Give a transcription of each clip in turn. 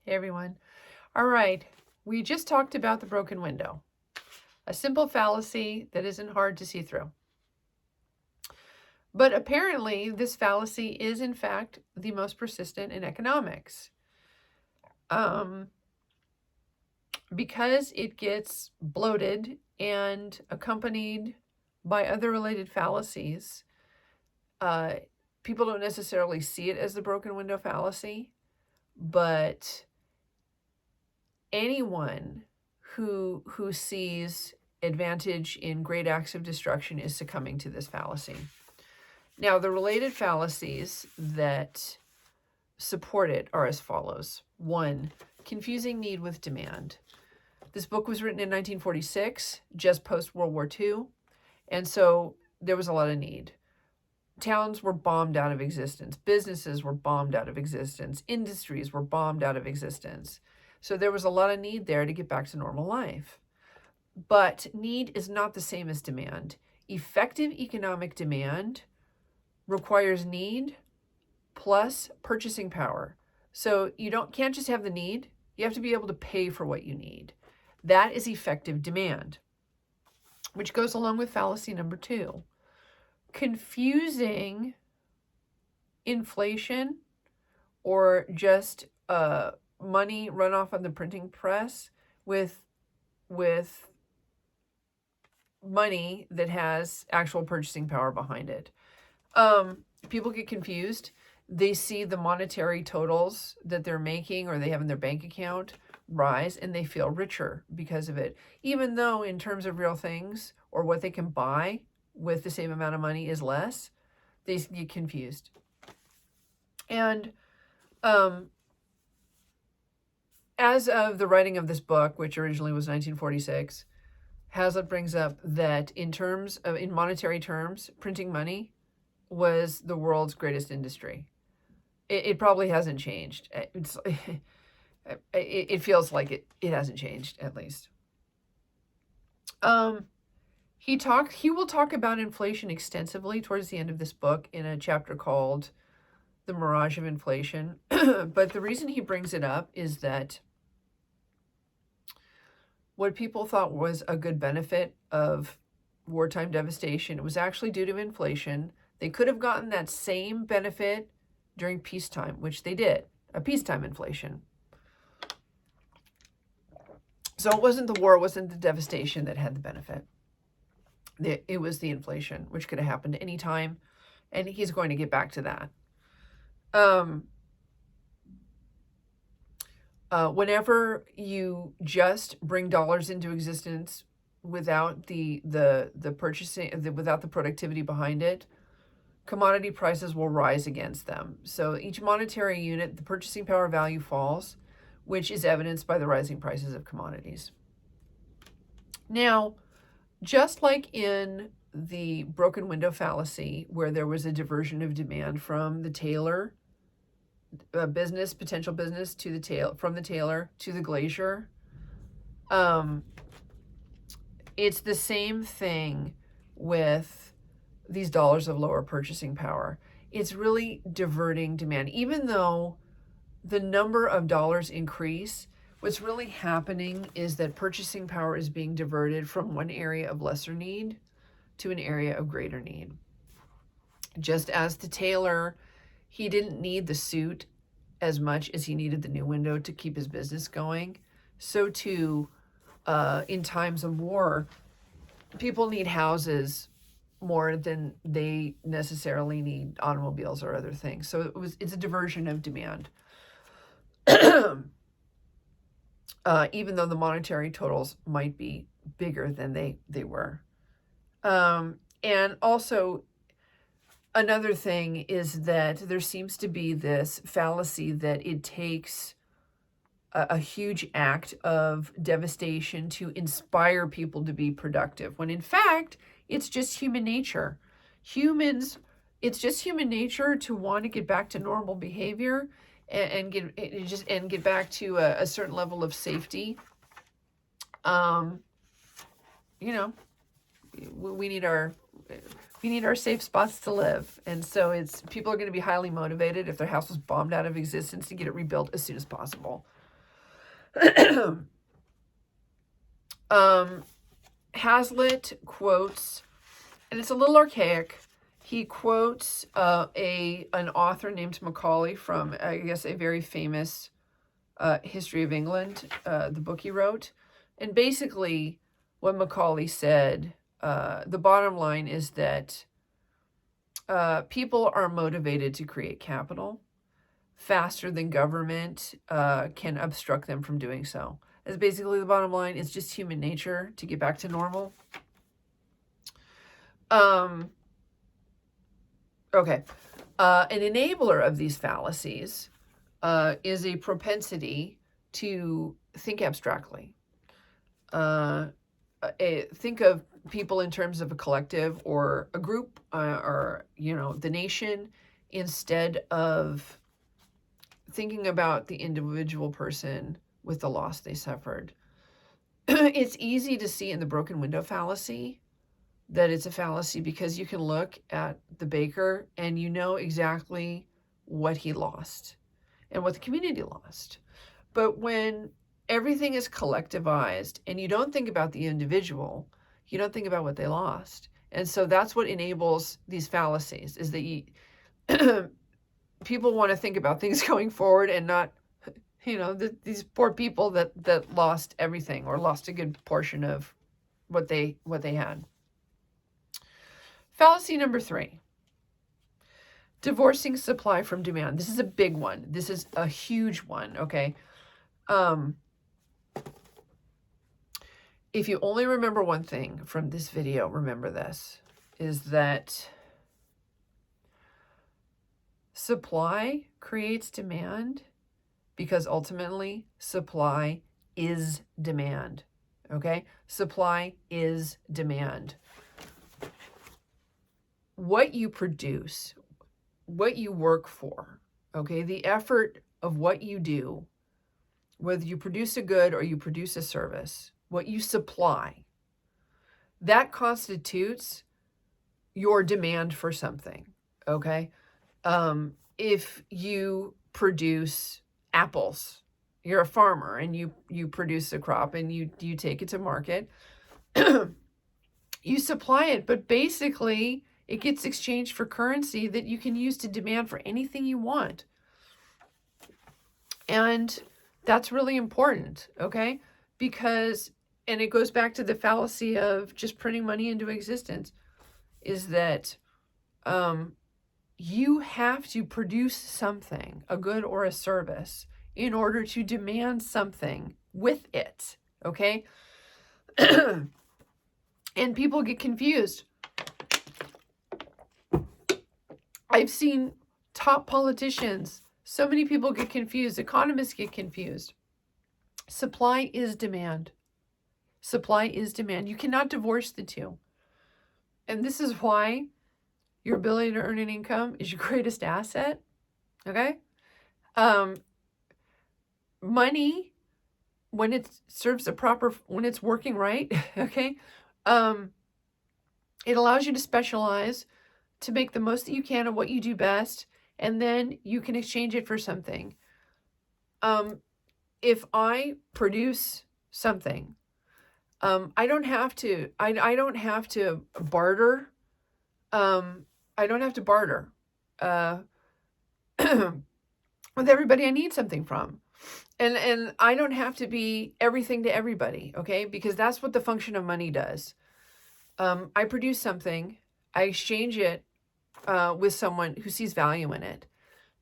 Hey everyone. All right, we just talked about the broken window, a simple fallacy that isn't hard to see through. But apparently, this fallacy is in fact the most persistent in economics. Because it gets bloated and accompanied by other related fallacies, people don't necessarily see it as the broken window fallacy, but anyone who sees advantage in great acts of destruction is succumbing to this fallacy. Now, the related fallacies that support it are as follows. 1, confusing need with demand. This book was written in 1946, just post World War II, and so there was a lot of need. Towns were bombed out of existence. Businesses were bombed out of existence. Industries were bombed out of existence. So there was a lot of need there to get back to normal life. But need is not the same as demand. Effective economic demand requires need plus purchasing power. So you can't just have the need. You have to be able to pay for what you need. That is effective demand, which goes along with fallacy number 2. Confusing inflation or just money run off on the printing press with money that has actual purchasing power behind it. People get confused. They see the monetary totals that they're making or they have in their bank account rise, and they feel richer because of it, even though in terms of real things or what they can buy with the same amount of money is less. They get confused. And as of the writing of this book, which originally was 1946, Hazlitt brings up that in monetary terms, printing money was the world's greatest industry. It probably hasn't changed. It feels like it hasn't changed, at least. He will talk about inflation extensively towards the end of this book in a chapter called The Mirage of Inflation. But the reason he brings it up is that what people thought was a good benefit of wartime devastation, it was actually due to inflation. They could have gotten that same benefit during peacetime, which they did, a peacetime inflation. So it wasn't the war, it wasn't the devastation that had the benefit. It was the inflation, which could have happened any time, and he's going to get back to that. Whenever you just bring dollars into existence without the purchasing, without the productivity behind it, commodity prices will rise against them. So each monetary unit, the purchasing power value falls, which is evidenced by the rising prices of commodities. Now, just like in the broken window fallacy, where there was a diversion of demand from the tailor, potential business to the tailor, from the tailor to the glazier, it's the same thing with these dollars of lower purchasing power. It's really diverting demand. Even though the number of dollars increase, what's really happening is that purchasing power is being diverted from one area of lesser need to an area of greater need. Just as the tailor, he didn't need the suit as much as he needed the new window to keep his business going. So too, in times of war, people need houses more than they necessarily need automobiles or other things. So it's a diversion of demand. Even though the monetary totals might be bigger than they were. And also, another thing is that there seems to be this fallacy that it takes a huge act of devastation to inspire people to be productive, when in fact, it's just human nature. It's just human nature to want to get back to normal behavior and get back to a certain level of safety. We need our safe spots to live, and so people are going to be highly motivated if their house was bombed out of existence to get it rebuilt as soon as possible. Hazlitt quotes, and it's a little archaic. He quotes an author named Macaulay from, I guess, a very famous History of England, the book he wrote. And basically, what Macaulay said, the bottom line is that people are motivated to create capital faster than government can obstruct them from doing so. That's basically the bottom line. It's just human nature to get back to normal. Okay. An enabler of these fallacies is a propensity to think abstractly. Think of people in terms of a collective or a group or, the nation, instead of thinking about the individual person with the loss they suffered. It's easy to see in the broken window fallacy that it's a fallacy because you can look at the baker and you know exactly what he lost and what the community lost. But when everything is collectivized and you don't think about the individual, you don't think about what they lost. And so that's what enables these fallacies, is that people want to think about things going forward and not, these poor people that lost everything or lost a good portion of what they had. Fallacy number 3, divorcing supply from demand. This is a big one. This is a huge one, okay? If you only remember one thing from this video, remember this, is that supply creates demand because ultimately supply is demand, okay? Supply is demand. What you produce, what you work for, okay, the effort of what you do, whether you produce a good or you produce a service, what you supply, that constitutes your demand for something, okay? If you produce apples, you're a farmer and you produce a crop and you take it to market, you supply it, but basically it gets exchanged for currency that you can use to demand for anything you want. And that's really important, okay? Because, and it goes back to the fallacy of just printing money into existence, is that you have to produce something, a good or a service, in order to demand something with it, okay? And people get confused. I've seen top politicians, so many people get confused. Economists get confused. Supply is demand. Supply is demand. You cannot divorce the two. And this is why your ability to earn an income is your greatest asset, okay? Money, when it serves when it's working right, okay? It allows you to specialize, to make the most that you can of what you do best, and then you can exchange it for something. If I produce something, I don't have to barter. I don't have to barter with everybody I need something from. And I don't have to be everything to everybody, okay? Because that's what the function of money does. I produce something, I exchange it with someone who sees value in it.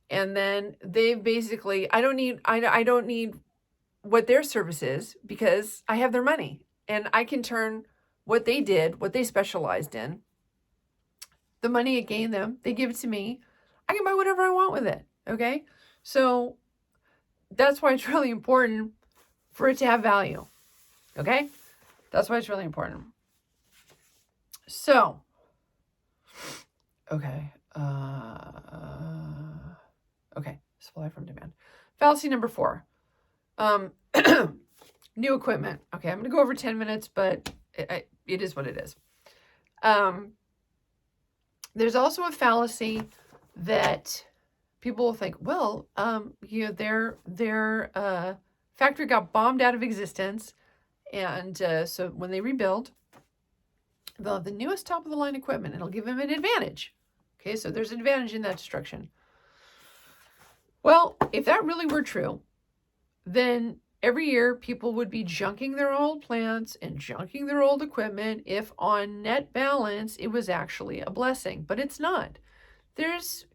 And then they basically, I don't need what their service is because I have their money. And I can turn what they did, what they specialized in, the money it gained them, they give it to me. I can buy whatever I want with it, okay? So that's why it's really important for it to have value, okay? That's why it's really important. So, okay. Okay, supply from demand. Fallacy number 4. New equipment. Okay, I'm going to go over 10 minutes, but it is what it is. There's also a fallacy that people will think, well, their Factory got bombed out of existence. And so when they rebuild, they'll have the newest top-of-the-line equipment. It'll give them an advantage. Okay, so there's an advantage in that destruction. Well, if that really were true, then every year people would be junking their old plants and junking their old equipment if on net balance it was actually a blessing. But it's not. There's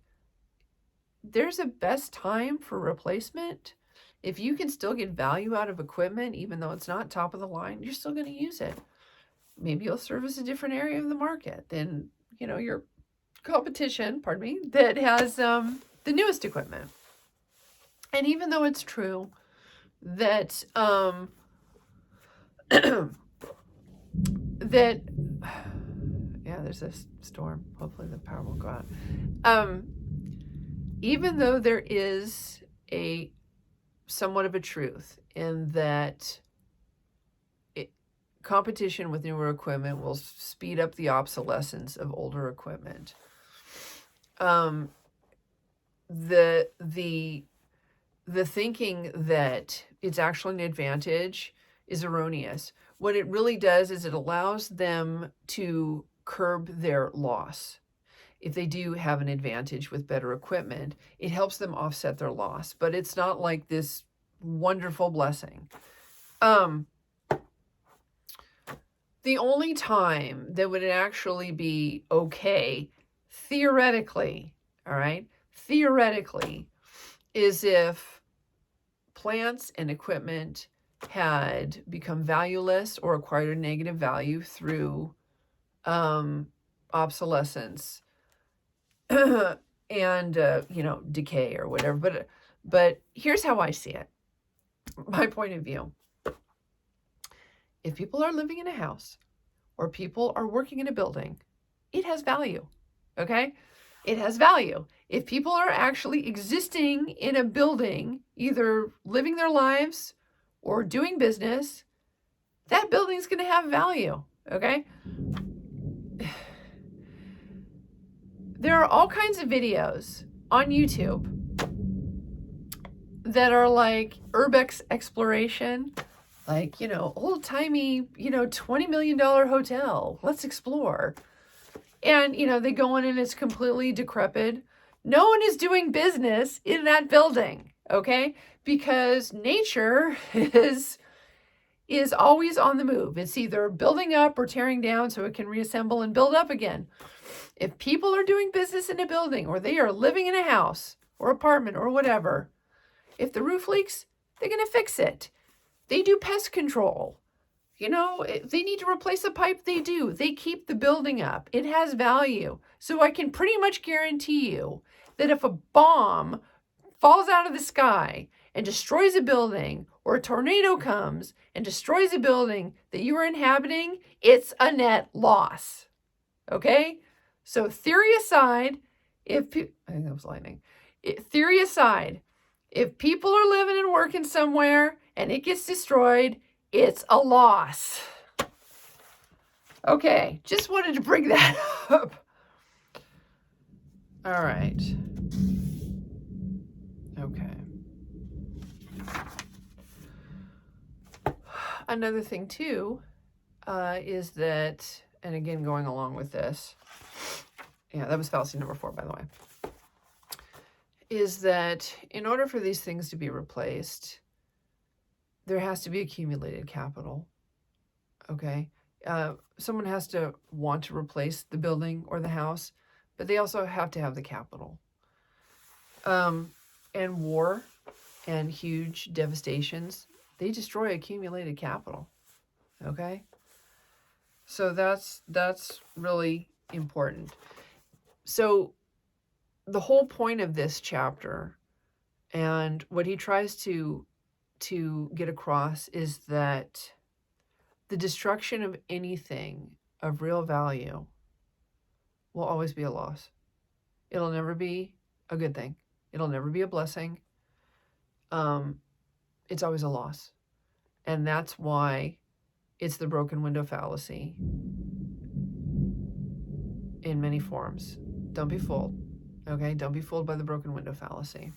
a best time for replacement. If you can still get value out of equipment, even though it's not top of the line, you're still going to use it. Maybe you'll service a different area of the market than, your competition, that has the newest equipment. And even though it's true that that there's a storm. Hopefully the power will go out. Even though there is a somewhat of a truth in that competition with newer equipment will speed up the obsolescence of older equipment. The thinking that it's actually an advantage is erroneous. What it really does is it allows them to curb their loss. If they do have an advantage with better equipment, it helps them offset their loss, but it's not like this wonderful blessing. The only time that would actually be okay, theoretically, is if plants and equipment had become valueless or acquired a negative value through obsolescence and decay or whatever. But here's how I see it. My point of view. If people are living in a house or people are working in a building, it has value. Okay? It has value. If people are actually existing in a building, either living their lives or doing business, that building's going to have value. Okay? There are all kinds of videos on YouTube that are like urbex exploration, like, old-timey, $20 million hotel. Let's explore. And, they go in and it's completely decrepit. No one is doing business in that building, okay? Because nature is always on the move. It's either building up or tearing down so it can reassemble and build up again. If people are doing business in a building or they are living in a house or apartment or whatever, if the roof leaks, they're going to fix it. They do pest control. If they need to replace a pipe, they do. They keep the building up. It has value. So I can pretty much guarantee you that if a bomb falls out of the sky and destroys a building, or a tornado comes and destroys a building that you are inhabiting, it's a net loss. Okay? So theory aside, I think that was lightning. Theory aside, if people are living and working somewhere and it gets destroyed, it's a loss. Okay, just wanted to bring that up. All right. Okay. Another thing too is that, and again going along with this, that was fallacy number 4, by the way, is that in order for these things to be replaced, there has to be accumulated capital, okay? Someone has to want to replace the building or the house, but they also have to have the capital. And war and huge devastations, they destroy accumulated capital, okay? So that's really important. So the whole point of this chapter and what he tries to get across is that the destruction of anything of real value will always be a loss. It'll never be a good thing. It'll never be a blessing. It's always a loss. And that's why it's the broken window fallacy in many forms. Don't be fooled. Okay? Don't be fooled by the broken window fallacy.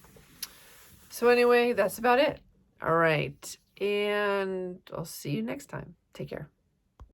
So anyway, that's about it. All right. And I'll see you next time. Take care.